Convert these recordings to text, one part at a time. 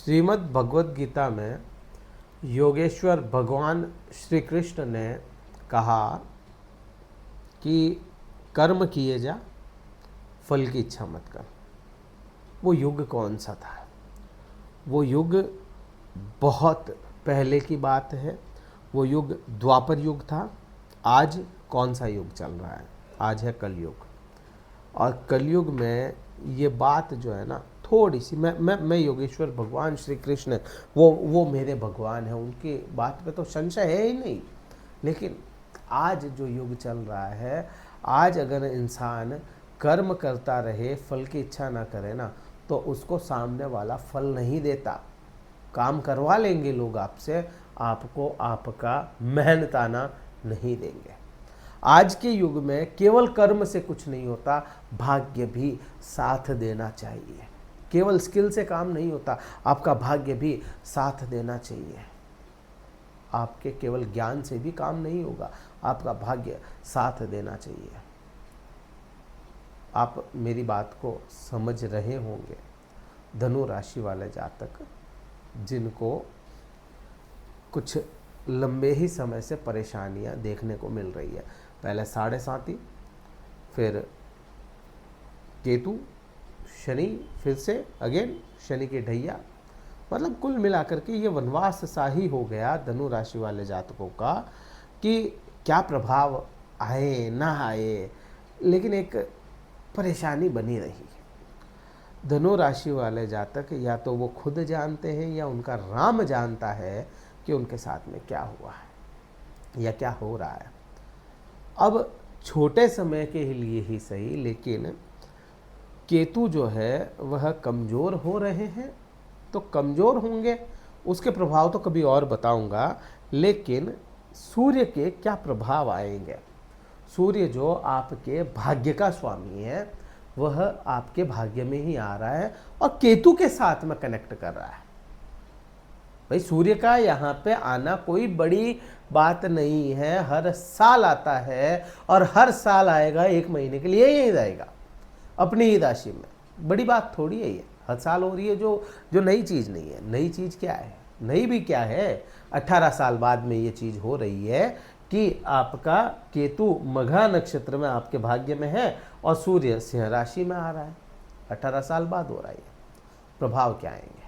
श्रीमद् भगवद गीता में योगेश्वर भगवान श्री कृष्ण ने कहा कि कर्म किए जा, फल की इच्छा मत कर। वो युग कौन सा था? वो युग बहुत पहले की बात है। वो युग द्वापर युग था। आज कौन सा युग चल रहा है? आज है कलयुग। और कलयुग में ये बात जो है ना, थोड़ी सी मैं योगेश्वर भगवान श्री कृष्ण वो मेरे भगवान हैं, उनकी बात पे तो संशय है ही नहीं। लेकिन आज जो युग चल रहा है, आज अगर इंसान कर्म करता रहे, फल की इच्छा ना करे ना, तो उसको सामने वाला फल नहीं देता। काम करवा लेंगे लोग आपसे, आपको आपका मेहनताना नहीं देंगे। आज के युग में केवल कर्म से कुछ नहीं होता, भाग्य भी साथ देना चाहिए। केवल स्किल से काम नहीं होता, आपका भाग्य भी साथ देना चाहिए। आपके केवल ज्ञान से भी काम नहीं होगा, आपका भाग्य साथ देना चाहिए। आप मेरी बात को समझ रहे होंगे। धनु राशि वाले जातक जिनको कुछ लंबे ही समय से परेशानियां देखने को मिल रही है, पहले 7.5, फिर केतु, शनि, फिर से अगेन शनि की ढैया, मतलब कुल मिलाकर के ये वनवास सा ही हो गया धनु राशि वाले जातकों का कि क्या प्रभाव आए ना आए, लेकिन एक परेशानी बनी रही। धनु राशि वाले जातक या तो वो खुद जानते हैं या उनका राम जानता है कि उनके साथ में क्या हुआ है या क्या हो रहा है। अब छोटे समय के लिए ही सही, लेकिन केतु जो है वह कमज़ोर हो रहे हैं। तो कमज़ोर होंगे, उसके प्रभाव तो कभी और बताऊंगा। लेकिन सूर्य के क्या प्रभाव आएंगे? सूर्य जो आपके भाग्य का स्वामी है, वह आपके भाग्य में ही आ रहा है और केतु के साथ में कनेक्ट कर रहा है। भाई सूर्य का यहाँ पे आना कोई बड़ी बात नहीं है, हर साल आता है और हर साल आएगा, 1 महीने के लिए यही रहेगा अपनी ही राशि में। बड़ी बात थोड़ी है ये, हर साल हो रही है जो नई चीज़ नहीं है। नई चीज़ क्या है? नई भी क्या है, 18 साल बाद में ये चीज़ हो रही है कि आपका केतु मघा नक्षत्र में आपके भाग्य में है और सूर्य सिंह राशि में आ रहा है। 18 साल बाद हो रहा है। प्रभाव क्या आएंगे?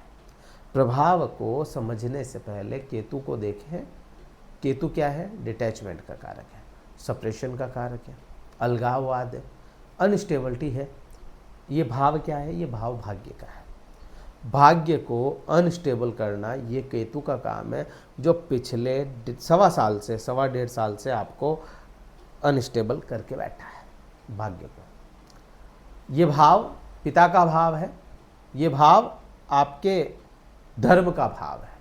प्रभाव को समझने से पहले केतु को देखें। केतु क्या है? डिटैचमेंट का कारक है, सप्रेशन का कारक है, अलगाववाद है, अनस्टेबिलिटी है। ये भाव क्या है? ये भाव भाग्य का है। भाग्य को अनस्टेबल करना ये केतु का काम है, जो पिछले 1.25 साल से आपको अनस्टेबल करके बैठा है भाग्य को। ये भाव पिता का भाव है, ये भाव आपके धर्म का भाव है।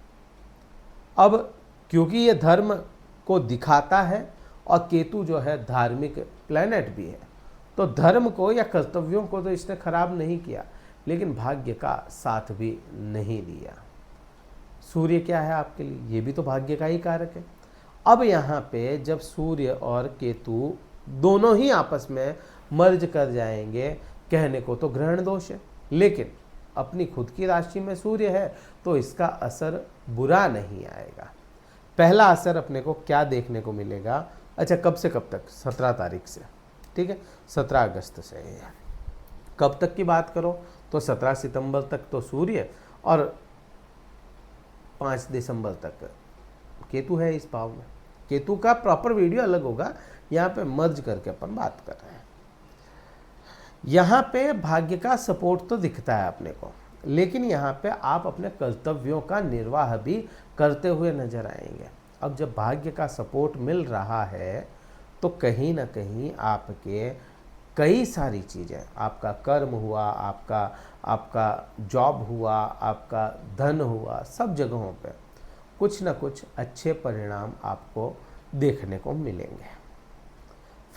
अब क्योंकि ये धर्म को दिखाता है और केतु जो है धार्मिक प्लैनेट भी है, तो धर्म को या कर्तव्यों को तो इसने खराब नहीं किया, लेकिन भाग्य का साथ भी नहीं दिया। सूर्य क्या है आपके लिए? ये भी तो भाग्य का ही कारक है। अब यहाँ पे जब सूर्य और केतु दोनों ही आपस में मर्ज कर जाएंगे, कहने को तो ग्रहण दोष है, लेकिन अपनी खुद की राशि में सूर्य है तो इसका असर बुरा नहीं आएगा। पहला असर अपने को क्या देखने को मिलेगा? अच्छा, कब से कब तक? 17 तारीख से, ठीक है, 17 अगस्त से। कब तक की बात करो तो 17 सितंबर तक तो सूर्य और 5 दिसंबर तक केतु है इस भाव में। केतु का प्रॉपर वीडियो अलग होगा, यहाँ पे मर्ज करके अपन बात कर रहे हैं। यहाँ पे भाग्य का सपोर्ट तो दिखता है अपने को, लेकिन यहाँ पे आप अपने कर्तव्यों का निर्वाह भी करते हुए नजर आएंगे। अब जब भाग्य का सपोर्ट मिल रहा है तो कहीं ना कहीं आपके कई सारी चीज़ें, आपका कर्म हुआ, आपका जॉब हुआ, आपका धन हुआ, सब जगहों पे कुछ ना कुछ अच्छे परिणाम आपको देखने को मिलेंगे।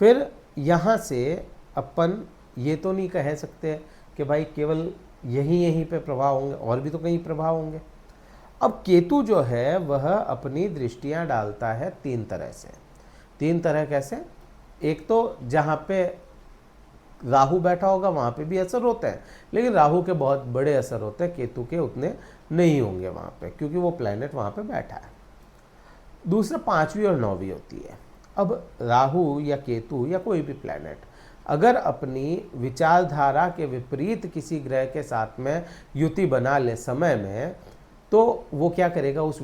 फिर यहाँ से अपन ये तो नहीं कह सकते कि भाई केवल यहीं पे प्रभाव होंगे, और भी तो कई प्रभाव होंगे। अब केतु जो है वह अपनी दृष्टियाँ डालता है 3 तरह से। 3 तरह कैसे? एक तो जहाँ पे राहु बैठा होगा वहाँ पे भी असर होते हैं, लेकिन राहु के बहुत बड़े असर होते हैं, केतु के उतने नहीं होंगे वहाँ पे, क्योंकि वो प्लैनेट वहाँ पे बैठा है। दूसरा 5वीं और 9वीं होती है। अब राहु या केतु या कोई भी प्लैनेट अगर अपनी विचारधारा के विपरीत किसी ग्रह के साथ में युति बना ले समय में, तो वो क्या करेगा, उस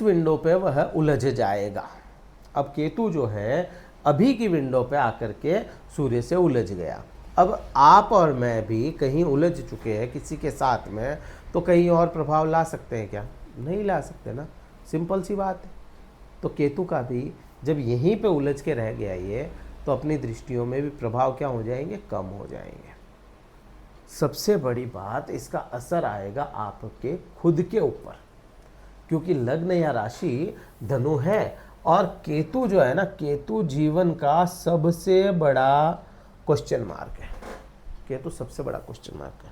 विंडो पे वह उलझ जाएगा। अब केतु जो है अभी की विंडो पे आकर के सूर्य से उलझ गया। अब आप और मैं भी कहीं उलझ चुके हैं किसी के साथ में, तो कहीं और प्रभाव ला सकते हैं क्या? नहीं ला सकते ना, सिंपल सी बात है। तो केतु का भी जब यहीं पे उलझ के रह गया ये, तो अपनी दृष्टियों में भी प्रभाव क्या हो जाएंगे, कम हो जाएंगे। सबसे बड़ी बात, इसका असर आएगा आपके खुद के ऊपर, क्योंकि लग्न या राशि धनु है, और केतु जो है ना, केतु जीवन का सबसे बड़ा क्वेश्चन मार्क है। केतु सबसे बड़ा क्वेश्चन मार्क है।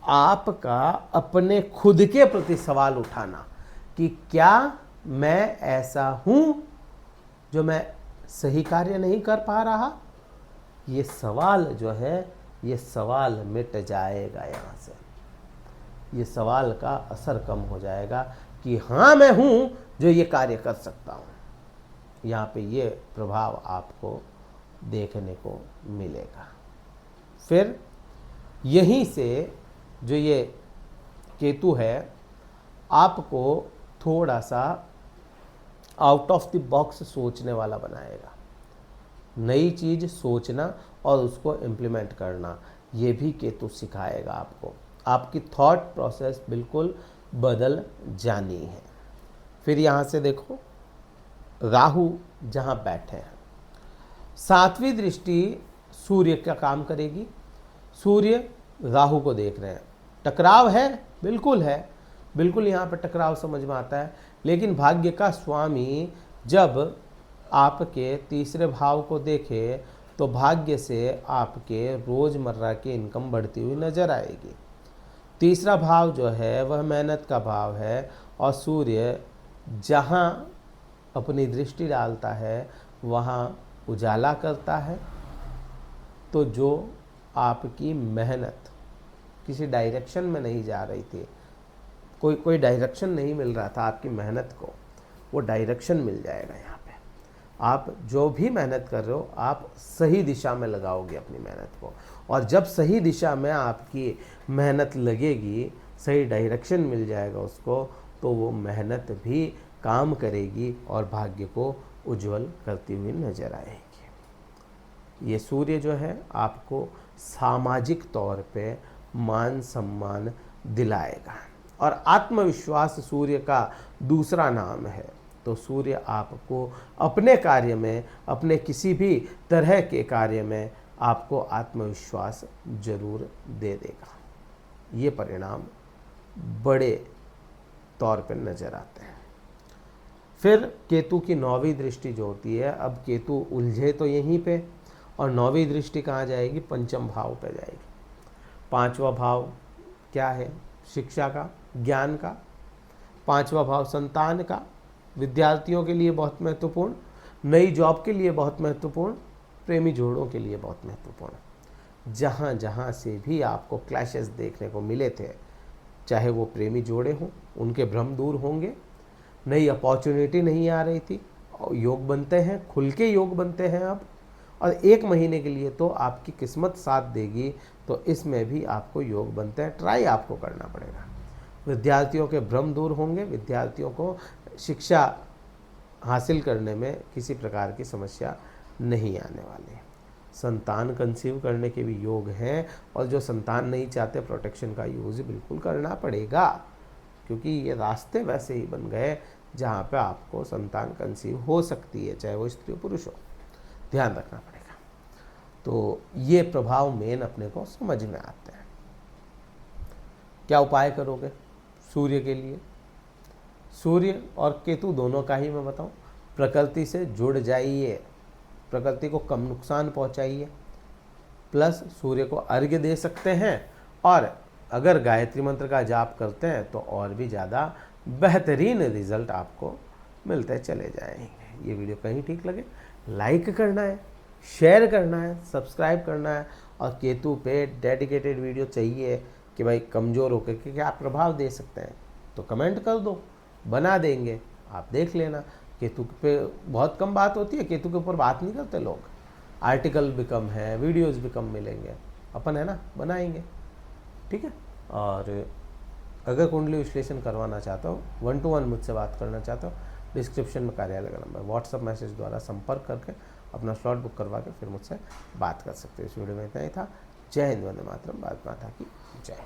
आपका अपने खुद के प्रति सवाल उठाना कि क्या मैं ऐसा हूं जो मैं सही कार्य नहीं कर पा रहा, ये सवाल जो है, ये सवाल मिट जाएगा यहाँ से। ये सवाल का असर कम हो जाएगा कि हाँ मैं हूं जो ये कार्य कर सकता हूं। यहाँ पे ये प्रभाव आपको देखने को मिलेगा। फिर यहीं से जो ये केतु है आपको थोड़ा सा आउट ऑफ द बॉक्स सोचने वाला बनाएगा। नई चीज सोचना और उसको इम्प्लीमेंट करना, ये भी केतु सिखाएगा आपको। आपकी थॉट प्रोसेस बिल्कुल बदल जानी है। फिर यहाँ से देखो, राहु जहाँ बैठे हैं, 7वीं दृष्टि सूर्य का काम करेगी। सूर्य राहु को देख रहे हैं, टकराव है, बिल्कुल है, बिल्कुल यहाँ पर टकराव समझ में आता है। लेकिन भाग्य का स्वामी जब आपके तीसरे भाव को देखे, तो भाग्य से आपके रोजमर्रा की इनकम बढ़ती हुई नजर आएगी। तीसरा भाव जो है वह मेहनत का भाव है, और सूर्य जहाँ अपनी दृष्टि डालता है वहाँ उजाला करता है। तो जो आपकी मेहनत किसी डायरेक्शन में नहीं जा रही थी, कोई डायरेक्शन नहीं मिल रहा था आपकी मेहनत को, वो डायरेक्शन मिल जाएगा यहाँ पे। आप जो भी मेहनत कर रहे हो, आप सही दिशा में लगाओगे अपनी मेहनत को, और जब सही दिशा में आपकी मेहनत लगेगी, सही डायरेक्शन मिल जाएगा उसको, तो वो मेहनत भी काम करेगी और भाग्य को उज्जवल करती हुई नजर आएगी। ये सूर्य जो है आपको सामाजिक तौर पे मान सम्मान दिलाएगा, और आत्मविश्वास सूर्य का दूसरा नाम है। तो सूर्य आपको अपने कार्य में, अपने किसी भी तरह के कार्य में आपको आत्मविश्वास जरूर दे देगा। ये परिणाम बड़े तौर पर नजर आते हैं। फिर केतु की 9वीं दृष्टि जो होती है, अब केतु उलझे तो यहीं पे, और 9वीं दृष्टि कहाँ जाएगी, पंचम भाव पे जाएगी। 5वां भाव क्या है, शिक्षा का, ज्ञान का। 5वां भाव संतान का, विद्यार्थियों के लिए बहुत महत्वपूर्ण, नई जॉब के लिए बहुत महत्वपूर्ण, प्रेमी जोड़ों के लिए बहुत महत्वपूर्ण। जहाँ जहाँ से भी आपको क्लैशेस देखने को मिले थे, चाहे वो प्रेमी जोड़े हों, उनके भ्रम दूर होंगे, नई अपॉर्चुनिटी नहीं आ रही थी, योग बनते हैं, खुल के योग बनते हैं अब, और 1 महीने के लिए तो आपकी किस्मत साथ देगी, तो इसमें भी आपको योग बनते हैं। ट्राई आपको करना पड़ेगा। विद्यार्थियों के भ्रम दूर होंगे, विद्यार्थियों को शिक्षा हासिल करने में किसी प्रकार की समस्या नहीं आने वाली। संतान कंसीव करने के भी योग हैं, और जो संतान नहीं चाहते, प्रोटेक्शन का यूज़ बिल्कुल करना पड़ेगा, क्योंकि ये रास्ते वैसे ही बन गए जहाँ पे आपको संतान कंसीव हो सकती है, चाहे वो स्त्री पुरुष हो। ध्यान रखना पड़ेगा। तो ये प्रभाव मेन अपने को समझ में आते हैं। क्या उपाय करोगे सूर्य के लिए? सूर्य और केतु दोनों का ही मैं बताऊं, प्रकृति से जुड़ जाइए, प्रकृति को कम नुकसान पहुंचाइए, प्लस सूर्य को अर्घ्य दे सकते हैं, और अगर गायत्री मंत्र का जाप करते हैं तो और भी ज़्यादा बेहतरीन रिजल्ट आपको मिलते चले जाएंगे। ये वीडियो कहीं ठीक लगे लाइक करना है, शेयर करना है, सब्सक्राइब करना है, और केतु पे डेडिकेटेड वीडियो चाहिए कि भाई कमज़ोर होकर के क्या प्रभाव दे सकते हैं, तो कमेंट कर दो, बना देंगे, आप देख लेना। केतु पे बहुत कम बात होती है, केतु के ऊपर बात नहीं करते लोग, आर्टिकल भी कम है, वीडियोज़ भी कम मिलेंगे, अपन है ना बनाएंगे, ठीक है। और अगर कुंडली विश्लेषण करवाना चाहता हो, 1-to-1 मुझसे बात करना चाहता हो, डिस्क्रिप्शन में कार्यालय का नंबर, व्हाट्सअप मैसेज द्वारा संपर्क करके अपना स्लॉट बुक करवा के फिर मुझसे बात कर सकते हो। इस वीडियो में इतना ही था। जय हिंद, वंदे मातरम, भारत माता की जय।